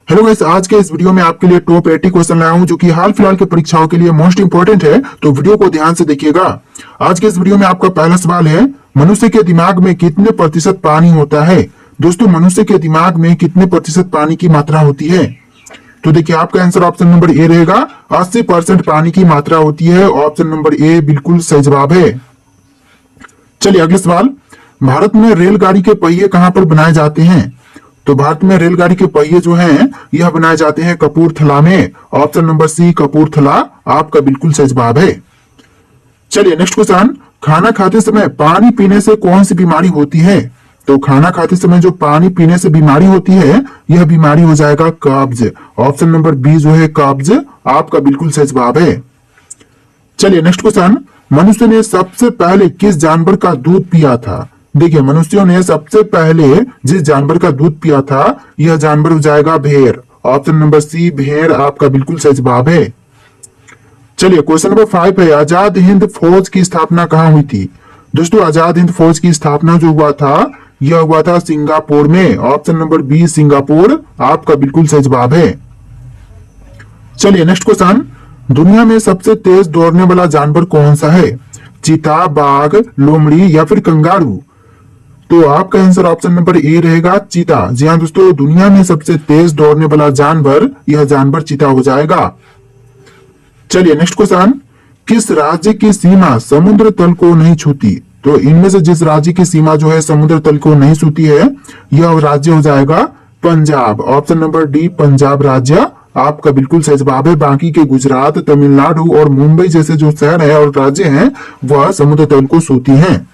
Hello guys, आज के इस वीडियो में आपके लिए टॉप 80 क्वेश्चन लाया हूं जो कि हाल फिलहाल की परीक्षाओं के लिए मोस्ट इंपोर्टेंट है। तो वीडियो को ध्यान से देखिएगा। आज के इस वीडियो में आपका पहला सवाल है, मनुष्य के दिमाग में कितने प्रतिशत पानी होता है। दोस्तों, मनुष्य के दिमाग में कितने प्रतिशत पानी की मात्रा होती है। तो देखिए, आपका आंसर ऑप्शन नंबर ए रहेगा। 80% पानी की मात्रा होती है। ऑप्शन नंबर ए बिल्कुल सही जवाब है। चलिए अगले सवाल, भारत में रेलगाड़ी के पहिए कहां पर बनाए जाते हैं। तो भारत में रेलगाड़ी के पहिए जो हैं यह बनाए जाते हैं कपूरथला में। ऑप्शन नंबर सी कपूरथला आपका बिल्कुल सही जवाब है। चलिए नेक्स्ट क्वेश्चन, खाना खाते समय पानी पीने से कौन सी बीमारी होती है। तो खाना खाते समय जो पानी पीने से बीमारी होती है यह बीमारी हो जाएगा कब्ज। ऑप्शन नंबर बी जो है कब्ज आपका बिल्कुल सही जवाब है। चलिए नेक्स्ट क्वेश्चन, मनुष्य ने सबसे पहले किस जानवर का दूध पिया था। देखिए, मनुष्यों ने सबसे पहले जिस जानवर का दूध पिया था यह जानवर हो जाएगा भेड़। ऑप्शन नंबर सी भेड़ आपका बिल्कुल सही जवाब है। चलिए क्वेश्चन नंबर 5 है, आजाद हिंद फौज की स्थापना कहाँ हुई थी। दोस्तों, आजाद हिंद फौज की स्थापना जो हुआ था यह हुआ था सिंगापुर में। ऑप्शन नंबर बी सिंगापुर आपका बिल्कुल सही जवाब है। चलिए नेक्स्ट क्वेश्चन, दुनिया में सबसे तेज दौड़ने वाला जानवर कौन सा है। चीता, बाघ, लोमड़ी या फिर कंगारू। तो आपका आंसर ऑप्शन नंबर ए रहेगा चीता। जी हाँ दोस्तों, दुनिया में सबसे तेज दौड़ने वाला जानवर यह जानवर चीता हो जाएगा। चलिए नेक्स्ट क्वेश्चन, किस राज्य की सीमा समुद्र तल को नहीं छूती। तो इनमें से जिस राज्य की सीमा जो है समुद्र तल को नहीं छूती है यह राज्य हो जाएगा Punjab. Option number D Punjab राज्य आपका बिल्कुल सही जवाब है। बाकी के गुजरात, तमिलनाडु और मुंबई जैसे जो शहर है और राज्य हैं वह समुद्र तल को छूती हैं।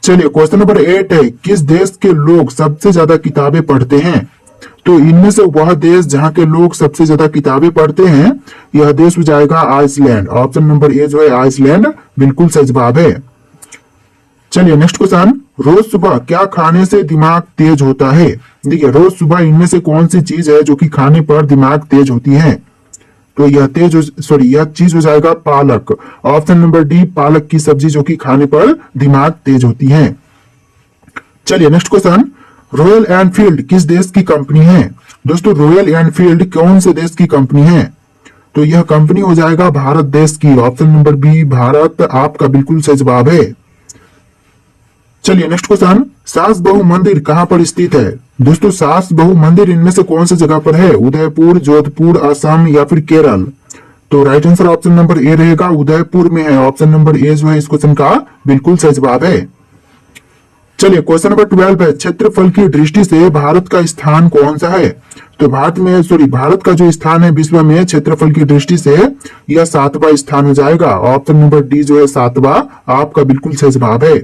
चलिए क्वेश्चन नंबर 8 है, किस देश के लोग सबसे ज्यादा किताबें पढ़ते हैं। तो इनमें से वह देश जहां के लोग सबसे ज्यादा किताबें पढ़ते हैं यह देश हो जाएगा आइसलैंड। ऑप्शन नंबर ए जो है आइसलैंड बिल्कुल सही जवाब है। चलिए नेक्स्ट क्वेश्चन, रोज सुबह क्या खाने से दिमाग तेज होता है। देखिए, रोज सुबह इनमें से कौन सी चीज है जो कि खाने पर दिमाग तेज होती है। तो यह यह चीज हो जाएगा पालक। ऑप्शन नंबर डी पालक की सब्जी जो कि खाने पर दिमाग तेज होती है। चलिए नेक्स्ट क्वेश्चन, रॉयल एनफील्ड किस देश की कंपनी है। दोस्तों, रॉयल एनफील्ड कौन से देश की कंपनी है। तो यह कंपनी हो जाएगा भारत देश की। ऑप्शन नंबर बी भारत आपका बिल्कुल सही जवाब है। चलिए नेक्स्ट क्वेश्चन, सास बहु मंदिर कहां पर स्थित है। दोस्तों, सास बहु मंदिर इनमें से कौन सी जगह पर है। उदयपुर, जोधपुर, असम या फिर केरल। तो राइट आंसर ऑप्शन नंबर ए रहेगा, उदयपुर में है। ऑप्शन नंबर ए जो है इस क्वेश्चन का बिल्कुल सही जवाब है। चलिए क्वेश्चन नंबर 12 है, क्षेत्रफल की दृष्टि से भारत का स्थान कौन सा है। तो भारत का जो स्थान है विश्व में क्षेत्रफल की दृष्टि से यह 7वां स्थान हो जाएगा। ऑप्शन नंबर डी जो है 7वां आपका बिल्कुल सही जवाब है।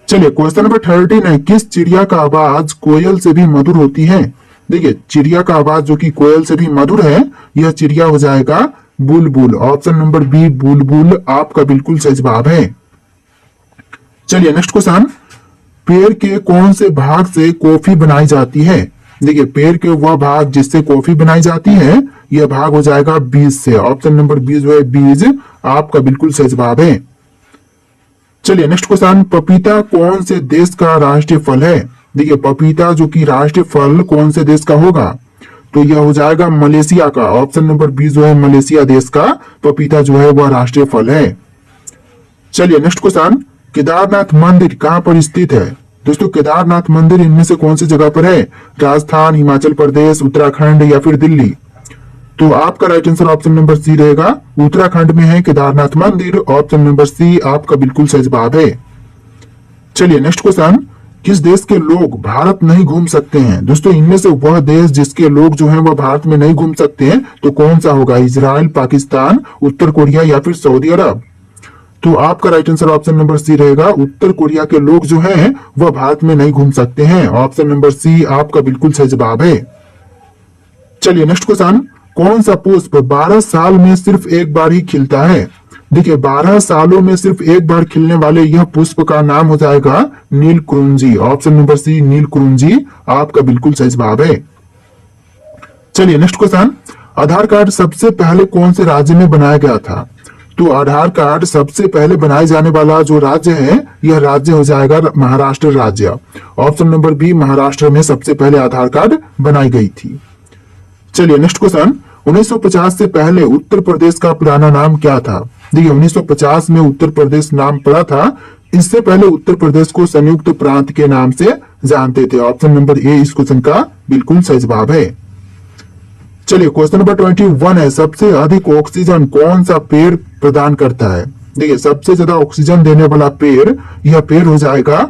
चलिए क्वेश्चन नंबर 13 है, किस चिड़िया का आवाज कोयल से भी मधुर होती है। देखिए, चिड़िया का आवाज जो कि कोयल से भी मधुर है यह चिड़िया हो जाएगा बुलबुल। ऑप्शन नंबर बी बुलबुल आपका बिल्कुल सही जवाब है। चलिए नेक्स्ट क्वेश्चन, पेड़ के कौन से भाग से कॉफी बनाई जाती है। देखिए, पेड़ के वह भाग जिससे कॉफी बनाई जाती है यह भाग हो जाएगा बीज से। ऑप्शन नंबर बी जो है बीज आपका बिल्कुल सही जवाब है। चलिए नेक्स्ट क्वेश्चन, पपीता कौन से देश का राष्ट्रीय फल है। देखिए, पपीता जो कि राष्ट्रीय फल कौन से देश का होगा। तो यह हो जाएगा मलेशिया का। ऑप्शन नंबर बी जो है मलेशिया देश का पपीता जो है वह राष्ट्रीय फल है। चलिए नेक्स्ट क्वेश्चन, केदारनाथ मंदिर कहां पर स्थित है। दोस्तों, केदारनाथ मंदिर इनमें से कौन सी जगह पर है। राजस्थान, हिमाचल प्रदेश, उत्तराखंड या फिर दिल्ली। तो आपका right answer option number C रहेगा, उत्तराखंड में है केदारनाथ मंदिर। ऑप्शन नंबर सी आपका बिल्कुल सही जवाब है। चलिए नेक्स्ट क्वेश्चन, किस देश के लोग भारत नहीं घूम सकते हैं। दोस्तों, इनमें से वह देश जिसके लोग जो हैं वह भारत में नहीं घूम सकते हैं तो कौन सा होगा। इजराइल, पाकिस्तान, उत्तर कोरिया या फिर सऊदी अरब। तो आपका right answer option number C रहेगा, उत्तर कोरिया के लोग जो हैं वह भारत में नहीं घूम सकते हैं। ऑप्शन नंबर सी आपका बिल्कुल सही जवाब है। चलिए नेक्स्ट क्वेश्चन, कौन सा पुष्प 12 साल में सिर्फ एक बार ही खिलता है। देखिए, 12 सालों में सिर्फ एक बार खिलने वाले यह पुष्प का नाम हो जाएगा नीलकुरुंजी। ऑप्शन नंबर सी नीलकुरुंजी आपका बिल्कुल सही जवाब है। चलिए नेक्स्ट क्वेश्चन, आधार कार्ड सबसे पहले कौन से राज्य में बनाया गया था। तो आधार कार्ड सबसे पहले बनाए जाने वाला जो राज्य है यह राज्य हो जाएगा महाराष्ट्र राज्य। ऑप्शन नंबर बी महाराष्ट्र में सबसे पहले आधार कार्ड बनाई गई थी। चलिए नेक्स्ट क्वेश्चन, 1950 से पहले उत्तर प्रदेश का पुराना नाम क्या था? देखिए 1950 में उत्तर प्रदेश नाम पड़ा था, इससे पहले उत्तर प्रदेश को संयुक्त प्रांत के नाम से जानते थे। ऑप्शन नंबर ए इस क्वेश्चन का बिल्कुल सही जवाब है। चलिए क्वेश्चन नंबर 21 है, सबसे अधिक ऑक्सीजन कौन सा पेड़ प्रदान करता है? देखिए सबसे ज्यादा ऑक्सीजन देने वाला पेड़, यह पेड़ हो जाएगा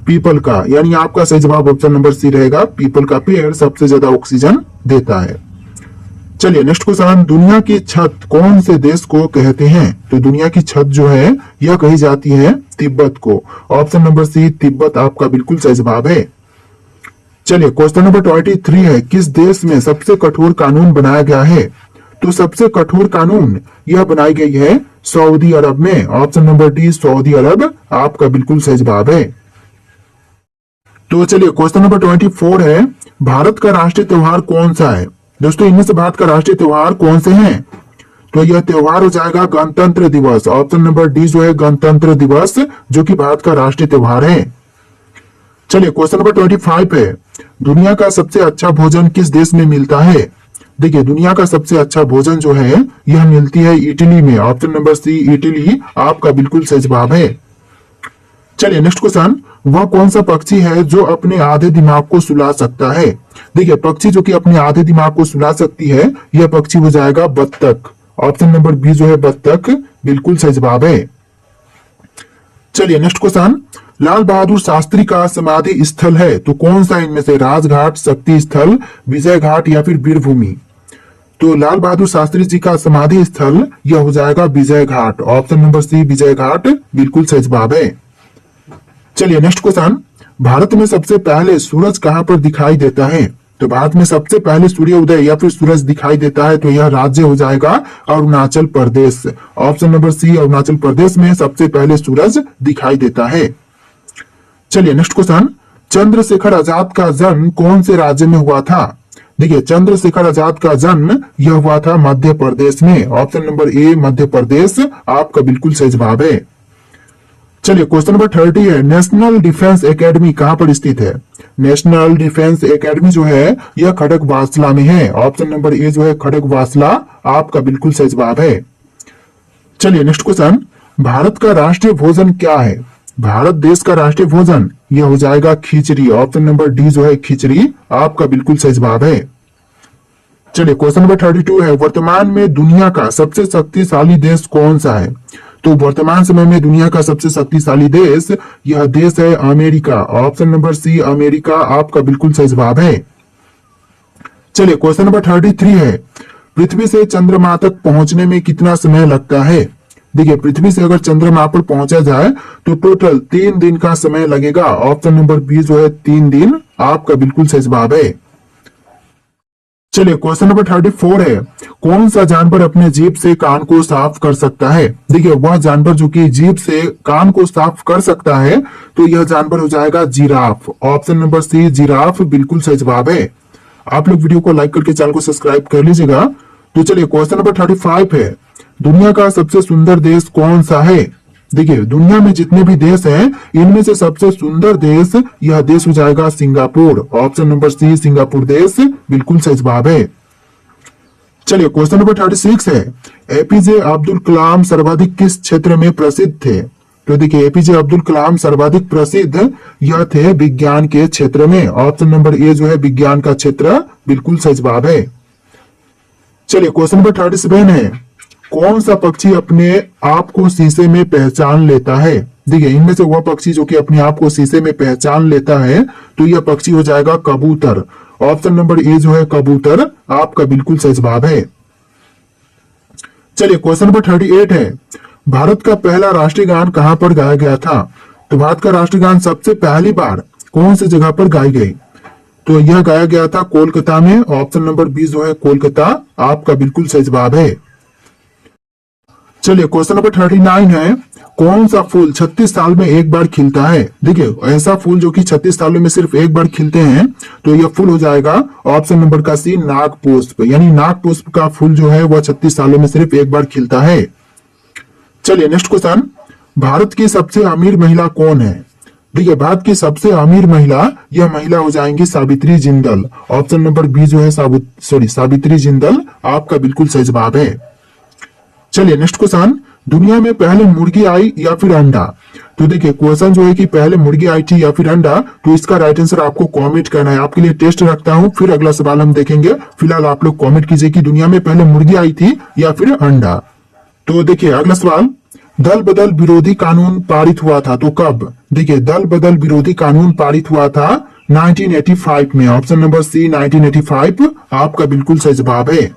पीपल का, यानी आपका सही जवाब ऑप्शन नंबर सी रहेगा, पीपल का पेड़ सबसे ज्यादा ऑक्सीजन देता है। चलिए नेक्स्ट क्वेश्चन, दुनिया की छत कौन से देश को कहते हैं? तो दुनिया की छत जो है यह कही जाती है तिब्बत को। ऑप्शन नंबर सी तिब्बत आपका बिल्कुल सही जवाब है। चलिए क्वेश्चन नंबर 23 है, किस देश में सबसे कठोर कानून बनाया गया है? तो सबसे कठोर कानून यह बनाई गई है सऊदी अरब में। ऑप्शन नंबर डी सऊदी अरब आपका बिल्कुल सही जवाब है। तो चलिए क्वेश्चन नंबर 24 है, भारत का राष्ट्रीय त्योहार कौन सा है? दोस्तों इनमें से भारत का राष्ट्रीय त्योहार कौन से हैं? तो यह त्योहार हो जाएगा गणतंत्र दिवस। ऑप्शन नंबर डी जो है गणतंत्र दिवस, जो कि भारत का राष्ट्रीय त्योहार है। चलिए क्वेश्चन नंबर 25 है, दुनिया का सबसे अच्छा भोजन किस देश में मिलता है? देखिए दुनिया का सबसे अच्छा भोजन जो है यह मिलती है इटली में। ऑप्शन नंबर सी इटली आपका बिल्कुल सही जवाब है। चलिए नेक्स्ट क्वेश्चन, वह कौन सा पक्षी है जो अपने आधे दिमाग को सुला सकता है? देखिए पक्षी जो कि अपने आधे दिमाग को सुला सकती है, यह पक्षी हो जाएगा बत्तख। ऑप्शन नंबर बी जो है बत्तख बिल्कुल सही जवाब है। चलिए नेक्स्ट क्वेश्चन, लाल बहादुर शास्त्री का समाधि स्थल है तो कौन सा इनमें से? राजघाट, शक्ति स्थल, विजय घाट या फिर वीरभूमि? तो लाल बहादुर शास्त्री जी का समाधि स्थल यह हो जाएगा विजय घाट। ऑप्शन नंबर सी विजय घाट बिल्कुल सही जवाब है। चलिए नेक्स्ट क्वेश्चन, भारत में सबसे पहले सूरज कहां पर दिखाई देता है? तो भारत में सबसे पहले सूर्य उदय या फिर सूरज दिखाई देता है तो यह राज्य हो जाएगा अरुणाचल प्रदेश। ऑप्शन नंबर सी अरुणाचल प्रदेश में सबसे पहले सूरज दिखाई देता है। चलिए नेक्स्ट क्वेश्चन, चंद्रशेखर आजाद का जन्म कौन से राज्य में हुआ था? देखिए चंद्रशेखर आजाद का जन्म यह हुआ था मध्य प्रदेश में। ऑप्शन नंबर ए मध्य प्रदेश आपका बिल्कुल सही जवाब है। चलिए क्वेश्चन नंबर 30 है, नेशनल डिफेंस एकेडमी कहां पर स्थित है? नेशनल डिफेंस एकेडमी जो है यह खड़गवासला में है। ऑप्शन नंबर ए जो है खड़गवासला आपका बिल्कुल सही जवाब है। चलिए नेक्स्ट क्वेश्चन, भारत का राष्ट्रीय भोजन क्या है? भारत देश का राष्ट्रीय भोजन यह हो जाएगा खिचड़ी। ऑप्शन नंबर डी जो है खिचड़ी आपका बिल्कुल सही जवाब है। चलिए क्वेश्चन नंबर 32 है, वर्तमान में दुनिया का सबसे शक्तिशाली देश कौन सा है? तो वर्तमान समय में दुनिया का सबसे शक्तिशाली देश यह देश है America. Option number C America आपका बिल्कुल सही जवाब है। चलिए क्वेश्चन नंबर 33 है, पृथ्वी से चंद्रमा तक पहुंचने में कितना समय लगता है? देखिए पृथ्वी से अगर चंद्रमा पर पहुंचा जाए तो टोटल 3 दिन का समय लगेगा। ऑप्शन नंबर बी जो है 3 दिन आपका बिल्कुल सही जवाब है। चलिए क्वेश्चन नंबर 34 है, कौन सा जानवर अपने जीभ से कान को साफ कर सकता है? देखिए वह जानवर जो कि जीभ से कान को साफ कर सकता है तो यह जानवर हो जाएगा giraffe. Option number C giraffe बिल्कुल सही जवाब है। आप लोग वीडियो को लाइक करके चैनल को सब्सक्राइब कर लीजिएगा। तो चलिए क्वेश्चन नंबर 35 है, दुनिया का सबसे सुंदर देश कौन सा है? देखिए दुनिया में जितने भी देश हैं इनमें से सबसे सुंदर देश यह देश हो जाएगा Singapore. Option number C Singapore देश बिल्कुल सही जवाब है। चलिए क्वेश्चन नंबर 36 है, एपीजे अब्दुल कलाम सर्वाधिक किस क्षेत्र में प्रसिद्ध थे? तो देखिए एपीजे अब्दुल कलाम सर्वाधिक प्रसिद्ध यह थे विज्ञान के क्षेत्र में। ऑप्शन नंबर ए जो है विज्ञान का क्षेत्र बिल्कुल सही जवाब है। चलिए क्वेश्चन नंबर 37 है, कौन सा पक्षी अपने आप को शीशे में पहचान लेता है? देखिए इनमें से वह पक्षी जो कि अपने आप को शीशे में पहचान लेता है तो यह पक्षी हो जाएगा कबूतर। ऑप्शन नंबर ए जो है कबूतर आपका बिल्कुल सही जवाब है। चलिए क्वेश्चन नंबर 38 है, भारत का पहला राष्ट्रीय गान कहां पर गाया गया था? तो भारत का राष्ट्रीय गान सबसे पहली बार कौन सी जगह पर गाई गई? तो यह गाया गया था कोलकाता में। ऑप्शन नंबर बी जो है कोलकाता आपका बिल्कुल सही जवाब है। चलिए क्वेश्चन नंबर 39 है, कौन सा फूल 36 साल में एक बार खिलता है? देखिए ऐसा फूल जो कि 36 सालों में सिर्फ एक बार खिलते हैं तो यह फूल हो जाएगा ऑप्शन नंबर का सी नागपुष्प। यानी नागपुष्प का फूल जो है वह 36 सालों में सिर्फ एक बार खिलता है। चलिए नेक्स्ट क्वेश्चन, भारत की सबसे अमीर महिला कौन है? देखिए भारत की सबसे अमीर महिला, यह महिला हो जाएंगी Savitri Jindal. Option number B जो है सावित्री जिंदल आपका बिल्कुल सही जवाब है। चलिए नेक्स्ट क्वेश्चन, दुनिया में पहले मुर्गी आई या फिर अंडा? तो देखिए क्वेश्चन जो है कि पहले मुर्गी आई थी या फिर अंडा, तो इसका राइट आंसर आपको कमेंट करना है। आपके लिए टेस्ट रखता हूं, फिर अगला सवाल हम देखेंगे। फिलहाल आप लोग कमेंट कीजिए कि दुनिया में पहले मुर्गी आई थी या फिर अंडा। तो देखिए अगला सवाल, दल बदल विरोधी कानून पारित हुआ था तो कब? देखिए दल बदल विरोधी कानून पारित हुआ था 1985 में। ऑप्शन नंबर सी 1985 आपका बिल्कुल सही जवाब है।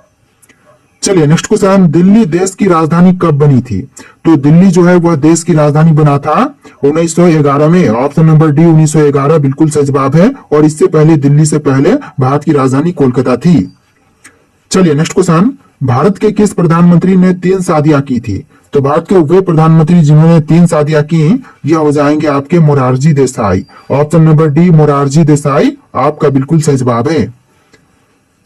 चलिए नेक्स्ट क्वेश्चन, दिल्ली देश की राजधानी कब बनी थी? तो दिल्ली जो है वह देश की राजधानी बना था 1911 में। ऑप्शन नंबर डी 1911 बिल्कुल सही जवाब है। और इससे पहले दिल्ली से पहले भारत की राजधानी कोलकाता थी। चलिए नेक्स्ट क्वेश्चन, भारत के किस प्रधानमंत्री ने 3 शादियां की थी? तो भारत के वे प्रधानमंत्री जिन्होंने 3 शादियां की, यह हो जाएंगे आपके Morarji Desai. Option number D Morarji Desai आपका बिल्कुल सही जवाब है।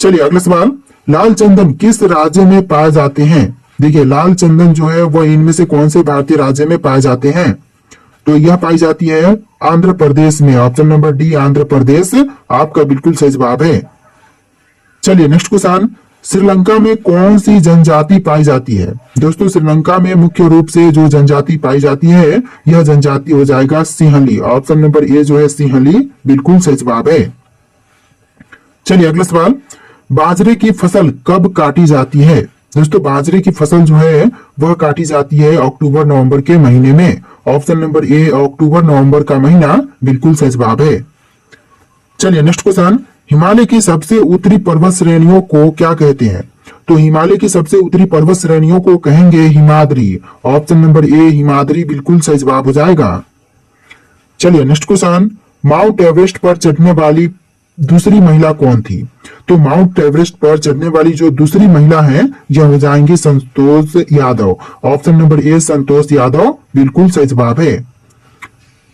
चलिए अगला सवाल, लाल चंदन किस राज्य में पाए जाते हैं? देखिए लाल चंदन जो है वह इनमें से कौन से भारतीय राज्य में पाए जाते हैं? तो यह पाई जाती है आंध्र प्रदेश में। Option number D Andhra Pradesh आपका बिल्कुल सही जवाब है। चलिए नेक्स्ट क्वेश्चन, श्रीलंका में कौन सी जनजाति पाई जाती है? दोस्तों श्रीलंका में मुख्य रूप से जो जनजाति पाई जाती है, यह जनजाति हो जाएगा सिंहली। ऑप्शन नंबर ए जो है सिंहली बिल्कुल सही जवाब है। चलिए अगला सवाल, बाजरे की फसल कब काटी जाती है? दोस्तों बाजरे की फसल जो है वह काटी जाती है अक्टूबर नवंबर के महीने में। ऑप्शन नंबर ए अक्टूबर नवंबर का महीना बिल्कुल सही जवाब है। चलिए नेक्स्ट क्वेश्चन, हिमालय की सबसे उत्तरी पर्वत श्रेणियों को क्या कहते हैं? तो हिमालय की सबसे उत्तरी पर्वत श्रेणियों को कहेंगे हिमाद्री। ऑप्शन नंबर ए हिमाद्री बिल्कुल सही जवाब हो जाएगा। चलिए नेक्स्ट क्वेश्चन, माउंट एवरेस्ट पर चढ़ने वाली दूसरी महिला कौन थी? तो माउंट एवरेस्ट पर चढ़ने वाली जो दूसरी महिला है, यह हो जाएंगी संतोष यादव। ऑप्शन नंबर ए संतोष यादव बिल्कुल सही जवाब है।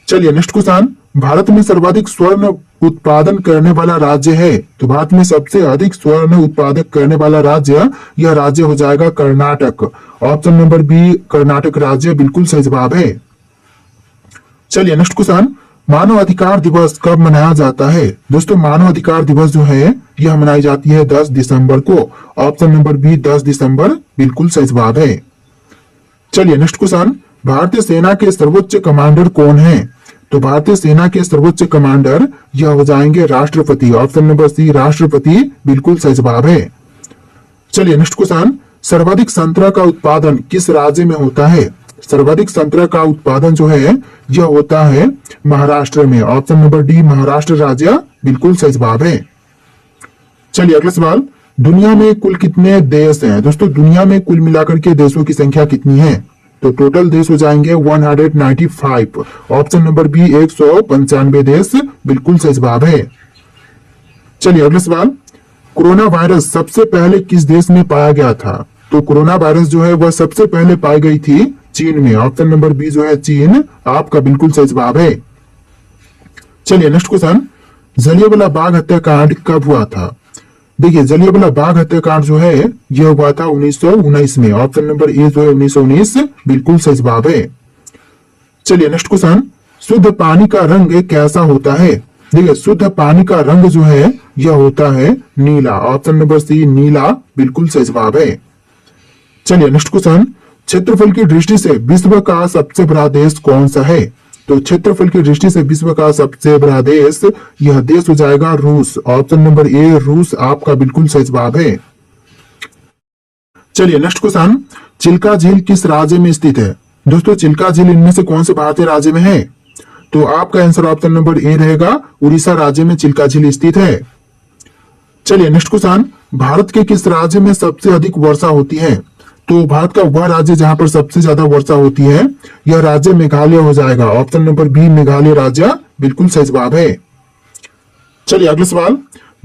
चलिए नेक्स्ट क्वेश्चन, भारत में सर्वाधिक स्वर्ण उत्पादन करने वाला राज्य है? तो भारत में सबसे अधिक स्वर्ण उत्पादक करने वाला राज्य, यह राज्य हो जाएगा Karnataka. Option number B Karnataka राज्य बिल्कुल सही जवाब है। चलिए नेक्स्ट क्वेश्चन, मानव अधिकार दिवस कब मनाया जाता है? दोस्तों मानव अधिकार दिवस जो है यह मनाई जाती है 10 दिसंबर को। ऑप्शन नंबर बी 10 दिसंबर बिल्कुल सही जवाब है। चलिए नेक्स्ट क्वेश्चन, भारतीय सेना के सर्वोच्च कमांडर कौन है? तो भारतीय सेना के सर्वोच्च कमांडर यह हो जाएंगे राष्ट्रपति। ऑप्शन नंबर सी राष्ट्रपति बिल्कुल सही जवाब है। चलिए नेक्स्ट क्वेश्चन, सर्वाधिक संतरा का उत्पादन किस राज्य में होता है? सर्वाधिक संतरा का उत्पादन जो है यह होता है महाराष्ट्र में। ऑप्शन नंबर डी महाराष्ट्र राज्य बिल्कुल सही जवाब है। चलिए अगला सवाल, दुनिया में कुल कितने देश हैं? दोस्तों दुनिया में कुल मिलाकर के देशों की संख्या कितनी है? तो टोटल देश हो जाएंगे 195। ऑप्शन नंबर बी 195 देश बिल्कुल सही जवाब है। चलिए अगला सवाल, कोरोना वायरस सबसे पहले किस देश में पाया गया था? तो कोरोना वायरस जो है वह सबसे पहले पाई गई थी चीन में। ऑप्शन नंबर बी जो है चीन आपका बिल्कुल सही जवाब है। चलिए नेक्स्ट क्वेश्चन, जलियांवाला बाग हत्याकांड कब हुआ था? देखिए जलियांवाला बाग हत्याकांड जो है यह हुआ था 1919 में। ऑप्शन नंबर ए जो है 1919 बिल्कुल सही जवाब है। चलिए नेक्स्ट क्वेश्चन, शुद्ध पानी का रंग कैसा होता है? देखिए शुद्ध पानी का रंग जो है यह होता है नीला। ऑप्शन नंबर सी नीला बिल्कुल सही जवाब है। चलिए नेक्स्ट क्वेश्चन, क्षेत्रफल की दृष्टि से विश्व का सबसे बड़ा देश कौन सा है? तो क्षेत्रफल की दृष्टि से विश्व का सबसे बड़ा देश, यह देश हो जाएगा रूस। ऑप्शन नंबर ए रूस आपका बिल्कुल सही जवाब है। चलिए नेक्स्ट क्वेश्चन, चिल्का झील किस राज्य में स्थित है? दोस्तों चिल्का झील इनमें से कौन से भारतीय राज्य में है? तो आपका आंसर ऑप्शन नंबर ए रहेगा, उड़ीसा राज्य में चिल्का झील स्थित है। चलिए नेक्स्ट क्वेश्चन, भारत के किस राज्य में सबसे अधिक वर्षा होती है? तो भारत का वह राज्य जहां पर सबसे ज्यादा वर्षा होती है, यह राज्य मेघालय हो जाएगा। ऑप्शन नंबर बी मेघालय राज्य बिल्कुल सही जवाब है। चलिए अगला सवाल,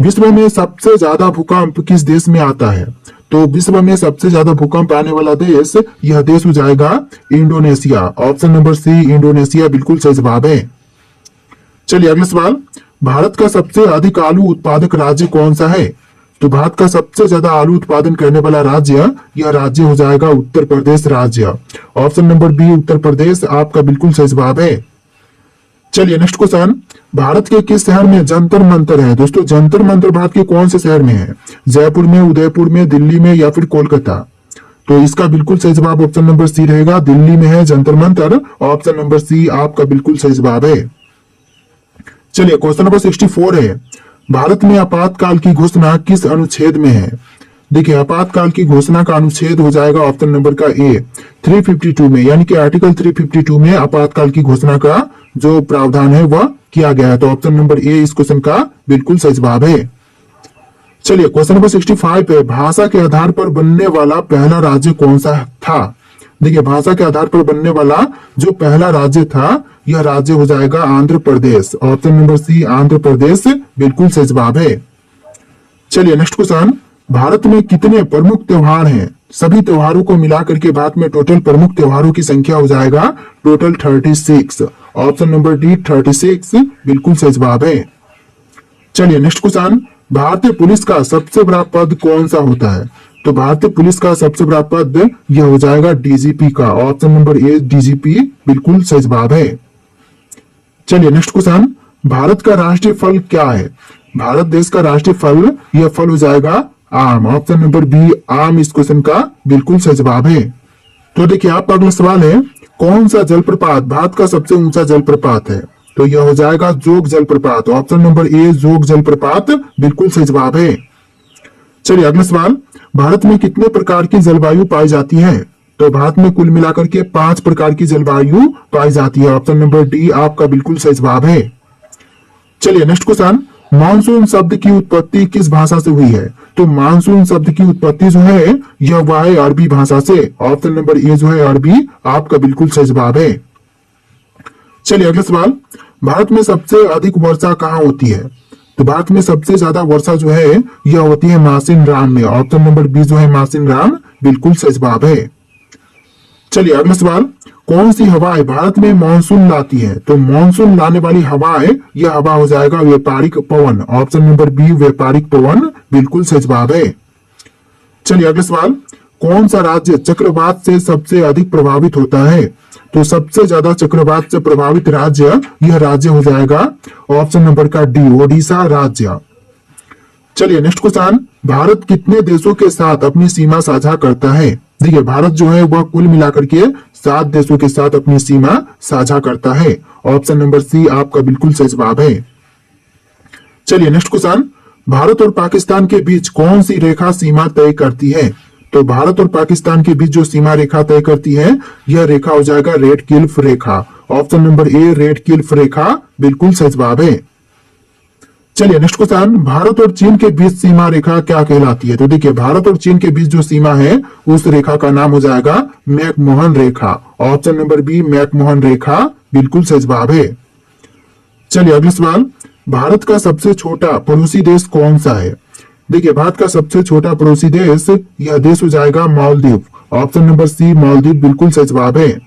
विश्व में सबसे ज्यादा भूकंप किस देश में आता है? तो विश्व में सबसे ज्यादा भूकंप आने वाला देश, यह देश हो जाएगा Indonesia. Option number C Indonesia बिल्कुल सही जवाब है। चलिए अगला सवाल, भारत का सबसे अधिक आलू उत्पादक राज्य कौन सा है? तो भारत का सबसे ज्यादा आलू उत्पादन करने वाला राज्य, यह राज्य हो जाएगा उत्तर प्रदेश राज्य। Option number B Uttar Pradesh आपका बिल्कुल सही जवाब है। चलिए नेक्स्ट क्वेश्चन, भारत के किस शहर में जंतर मंतर है? दोस्तों जंतर मंतर भारत के कौन से शहर में है? जयपुर में, उदयपुर में, दिल्ली में या फिर कोलकाता? तो इसका बिल्कुल सही जवाब ऑप्शन नंबर सी रहेगा, दिल्ली में है Jantar Mantar. Option number C आपका बिल्कुल सही जवाब है। चलिए क्वेश्चन नंबर 64 है, भारत में आपातकाल की घोषणा किस अनुच्छेद में है? देखिए आपातकाल की घोषणा का अनुच्छेद हो जाएगा ऑप्शन नंबर का ए 352 में, यानी कि आर्टिकल 352 में आपातकाल की घोषणा का जो प्रावधान है वह किया गया है। तो ऑप्शन नंबर ए इस क्वेश्चन का बिल्कुल सही जवाब है। चलिए क्वेश्चन नंबर 65 है, भाषा के आधार पर बनने वाला पहला राज्य कौन सा था? देखिए भाषा के आधार पर बनने वाला जो पहला राज्य था यह राज्य हो जाएगा आंध्र प्रदेश। ऑप्शन नंबर सी आंध्र प्रदेश बिल्कुल सही जवाब है। चलिए नेक्स्ट क्वेश्चन, भारत में कितने प्रमुख त्योहार हैं? सभी त्योहारों को मिलाकर के भारत में टोटल प्रमुख त्योहारों की संख्या हो जाएगा टोटल 36। ऑप्शन नंबर डी 36 बिल्कुल सही जवाब है। चलिए नेक्स्ट क्वेश्चन, भारतीय पुलिस का सबसे बड़ा पद कौन सा होता है? तो भारतीय पुलिस का सबसे बड़ा पद यह हो जाएगा डीजीपी का। ऑप्शन नंबर ए डीजीपी बिल्कुल सही जवाब है। चलिए नेक्स्ट क्वेश्चन, भारत का राष्ट्रीय फल क्या है? भारत देश का राष्ट्रीय फल यह फल हो जाएगा आम। ऑप्शन नंबर बी आम इस क्वेश्चन का बिल्कुल सही जवाब है। तो देखिए आपका अगला सवाल है, कौन सा जलप्रपात भारत का सबसे ऊंचा जलप्रपात है? तो यह हो जाएगा जोग जलप्रपात। ऑप्शन नंबर ए जोग जलप्रपात बिल्कुल सही जवाब है। चलिए अगला सवाल, भारत में कितने प्रकार की जलवायु पाई जाती है? तो भारत में कुल मिलाकर के 5 प्रकार की जलवायु पाई जाती है। ऑप्शन नंबर डी आपका बिल्कुल सही जवाब है। चलिए नेक्स्ट क्वेश्चन, मानसून शब्द की उत्पत्ति किस भाषा से हुई है? तो मानसून शब्द की उत्पत्ति जो है यह हुआ है अरबी भाषा से। ऑप्शन नंबर ए जो है अरबी आपका बिल्कुल सही जवाब है। चलिए अगला सवाल, भारत में सबसे अधिक वर्षा कहाँ होती है? तो भारत में सबसे ज्यादा वर्षा जो है यह होती है मासिन राम में। ऑप्शन नंबर बी जो है मासिन राम बिल्कुल सही जवाब है। चलिए अगला सवाल, कौन सी हवाएं भारत में मानसून लाती है? तो मानसून लाने वाली हवाएं यह हवा हो जाएगा व्यापारिक पवन। ऑप्शन नंबर बी व्यापारिक पवन बिल्कुल सही जवाब है। चलिए अगला सवाल, कौन सा राज्य चक्रवात से सबसे अधिक प्रभावित होता है? तो सबसे ज्यादा चक्रवात से प्रभावित राज्य यह राज्य हो जाएगा ऑप्शन नंबर का डी ओडिशा राज्य। चलिए नेक्स्ट क्वेश्चन, भारत कितने देशों के साथ अपनी सीमा साझा करता है? देखिए भारत जो है वह कुल मिलाकर के 7 देशों के साथ अपनी सीमा साझा करता है। ऑप्शन नंबर सी आपका बिल्कुल सही जवाब है। चलिए नेक्स्ट क्वेश्चन, भारत और पाकिस्तान के बीच कौन सी रेखा सीमा तय करती है? तो भारत और पाकिस्तान के बीच जो सीमा रेखा तय करती है यह रेखा हो जाएगा रेड क्लिफ रेखा। Option number A Radcliffe रेखा बिल्कुल सही जवाब है। चलिए नेक्स्ट क्वेश्चन, भारत और चीन के बीच सीमा रेखा क्या कहलाती है? तो देखिए भारत और चीन के बीच जो सीमा है उस रेखा का नाम हो जाएगा मैकमोहन रेखा। ऑप्शन नंबर बी मैकमोहन रेखा बिल्कुल सही जवाब है। चलिए अगला सवाल, भारत का सबसे छोटा पड़ोसी देश कौन सा है? देखिए भारत का सबसे छोटा पड़ोसी देश यह देश हो जाएगा Maldives. Option number C Maldives बिल्कुल सही जवाब है।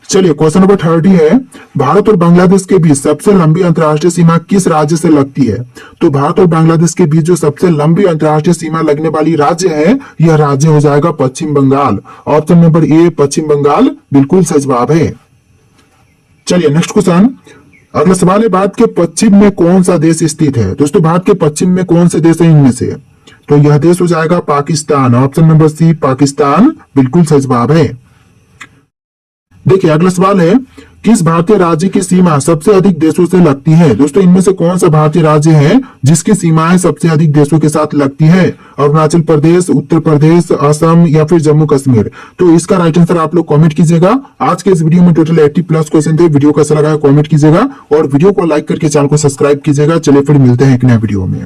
चलिए क्वेश्चन नंबर 30 है, भारत और बांग्लादेश के बीच सबसे लंबी अंतर्राष्ट्रीय सीमा किस राज्य से लगती है? तो भारत और बांग्लादेश के बीच जो सबसे लंबी अंतर्राष्ट्रीय सीमा लगने वाली राज्य है यह राज्य हो जाएगा पश्चिम बंगाल। ऑप्शन नंबर ए पश्चिम बंगाल बिल्कुल सही जवाब है। चलिए नेक्स्ट क्वेश्चन, अगला सवाल है, भारत के पश्चिम में कौन सा देश स्थित है? दोस्तों भारत के पश्चिम में कौन से देश है इनमें से? तो यह देश हो जाएगा Pakistan. Option number C Pakistan बिल्कुल सही जवाब है। देखिए अगला सवाल है, किस भारतीय राज्य की सीमा सबसे अधिक देशों से लगती है? दोस्तों इनमें से कौन सा भारतीय राज्य है जिसकी सीमाएं सबसे अधिक देशों के साथ लगती है? अरुणाचल प्रदेश, उत्तर प्रदेश, असम या फिर जम्मू कश्मीर? तो इसका राइट आंसर आप लोग कमेंट कीजिएगा। आज के इस वीडियो में टोटल 80+ क्वेश्चन थे। वीडियो कैसा लगा कमेंट कीजिएगा और वीडियो को लाइक करके चैनल को सब्सक्राइब कीजिएगा। चलिए फिर मिलते हैं एक नए वीडियो में।